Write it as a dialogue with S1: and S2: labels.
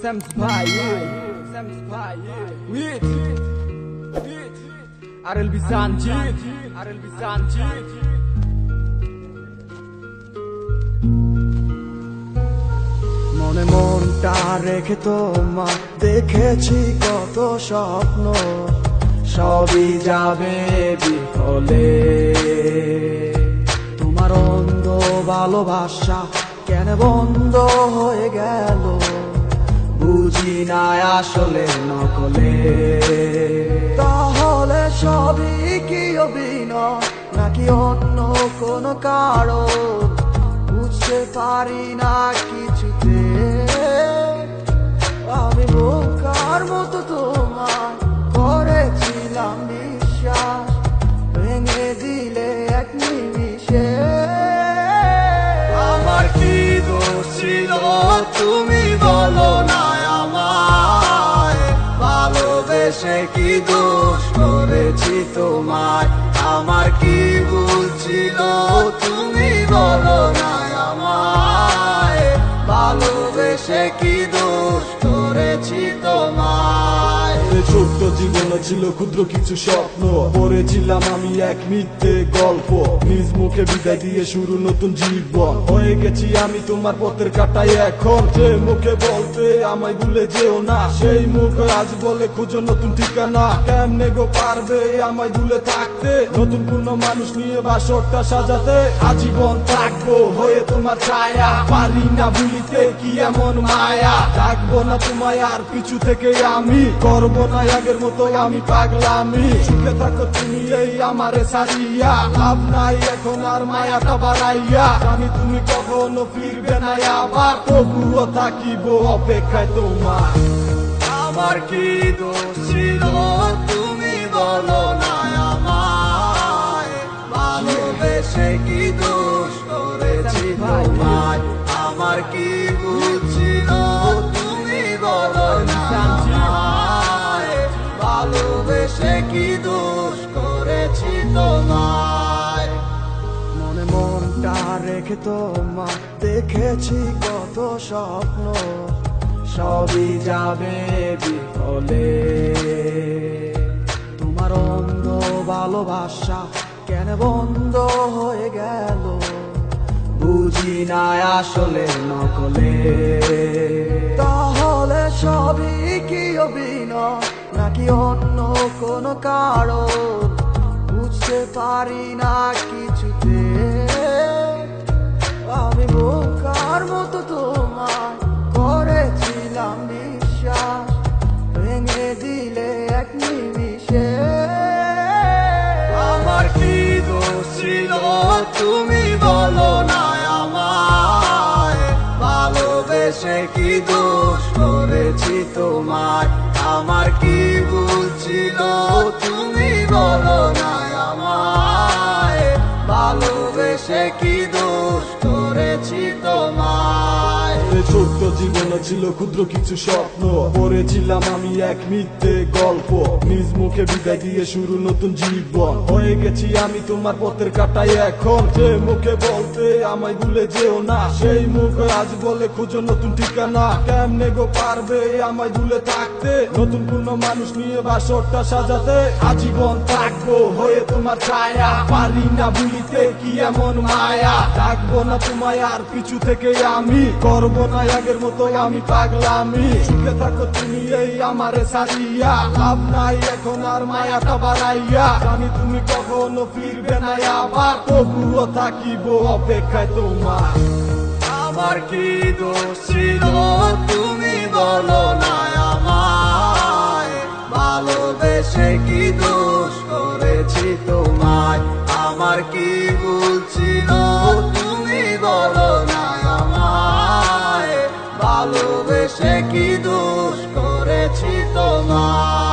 S1: Sam's Pie, with RLB Sanjit,
S2: মনে মনটা রেখে তোমার দেখেছি কত স্বপ্ন, সবই যাবে বিফলে। তোমার অন্ধ ভালোবাসা কেন বন্ধ হয়ে গেল, বুঝি না আসলে নকলে। তাহলে সবই কি অভিনয় নাকি অন্য কোনো কারণ, বুঝতে পারি না কিছুতে। আমি বোকার মতো তোমার করেছিলাম বিশ্বাস, ভেঙে দিলে এক নিমিষে। আমার কি দোষ ছিল তুমি বলো না আমায়, ভালোবেসে কি দোষ করেছি তোমায়। আমার কি ভুল ছিল তুমি বলো না আমায়, ভালোবেসে কি দোষ করেছি তোমায়।
S3: ছোট্ট জীবনে ছিল ক্ষুদ্র কিছু স্বপ্ন, পড়েছিলাম আমি এক মিথ্যে গল্প। নিজ মুখে বিদায় দিয়ে শুরু নতুন জীবন, হয়ে গেছি আমি তোমার পথের কাটাই এখন। যে মুখে বলতে আমায় ভুলে যেও না, সেই মুখ আজ বলে খুঁজো নতুন ঠিকানা। কেমনে গো পারবে আমায় ভুলে থাকতে, নতুন কোনো মানুষ নিয়ে বাসরটা সাজাতে। আজীবন থাকবো হয়ে তোমার ছায়া, পারি না ভুলিতে কি এমন মায়া। ডাকবো না তোমায় আর পিছু থেকে আমি, করবো না আগের মতো আমি পাগলামি। সুখে থাকো তুমি এই আমারে সারিয়া, লাভ নাই এখন আর মায়াটা বাড়াইয়া। জানি তুমি কখনো ফিরবে না আবার, তবুও থাকিব অপেক্ষায় তোমার।
S2: আমার কি দোষ ছিল তুমি বলো না আমায়, ভালোবেসে কি দোষ করেছি তোমায়। আমার কি ভুল ছিল তুমি বলো না আমায়, ভালোবেসে কি দোষ করেছি তোমায়। মনে মনটা রেখে তোমার দেখেছি কত স্বপ্ন, সবই যাবে বিফলে। তোমার অন্ধ ভালোবাসা কেন বন্ধ হয়ে গেল, বুঝি না আসলে নকলে। তাহলে সবই কি অভিনয় নাকি অন্য কোনো কারণ, বুঝতে পারি না কিছুতে। আমি বোকার মতো তোমার করেছিলাম বিশ্বাস, ভেঙে দিলে এক নিমিষে। আমার কি দোষ ছিল তুমি বলো না আমায়, ভালোবেসে কি দোষ করেছি তোমায়। আমার কি ভুল ছিল তুমি বলো না আমায়, ভালোবেসে কি দোষ করেছি তোমায়।
S3: ছোট্ট জীবনে ছিল ক্ষুদ্র কিছু স্বপ্ন, পড়েছিলাম আমি এক মিথ্যে গল্প। নিজ মুখে বিদায় দিয়ে শুরু নতুন জীবন, হয়ে গেছি আমি তোমার পথের কাটাই এখন। যে মুখে বলতে আমায় ভুলে যেও না, সেই মুখ আজ বলে খুঁজো নতুন ঠিকানা। কেমনে গো পারবে আমায় ভুলে থাকতে, নতুন কোনো মানুষ নিয়ে বাসরটা সাজাতে। আজীবন থাকবো হয়ে তোমার ছায়া, পারি না ভুলিতে কি এমন মায়া। ডাকবো না তোমায় আর পিছু থেকে আমি, করবো না আগের মতো আমি পাগলামি। সুখে থাকো তুমি এই আমারে সারিয়া, লাভ নাই এখন আর মায়াটা বাড়াইয়া। জানি তুমি কখনো ফিরবে না আবার, তবুও থাকিব অপেক্ষায় তোমার।
S2: আমার কি দোষ ছিল তুমি বলো না আমায়, ভালোবেসে কি দোষ করেছি তোমায়। আমার কি ভুল ছিল তুমি বলো না আমায়, ভালোবেসে কি দোষ করেছি তোমায়।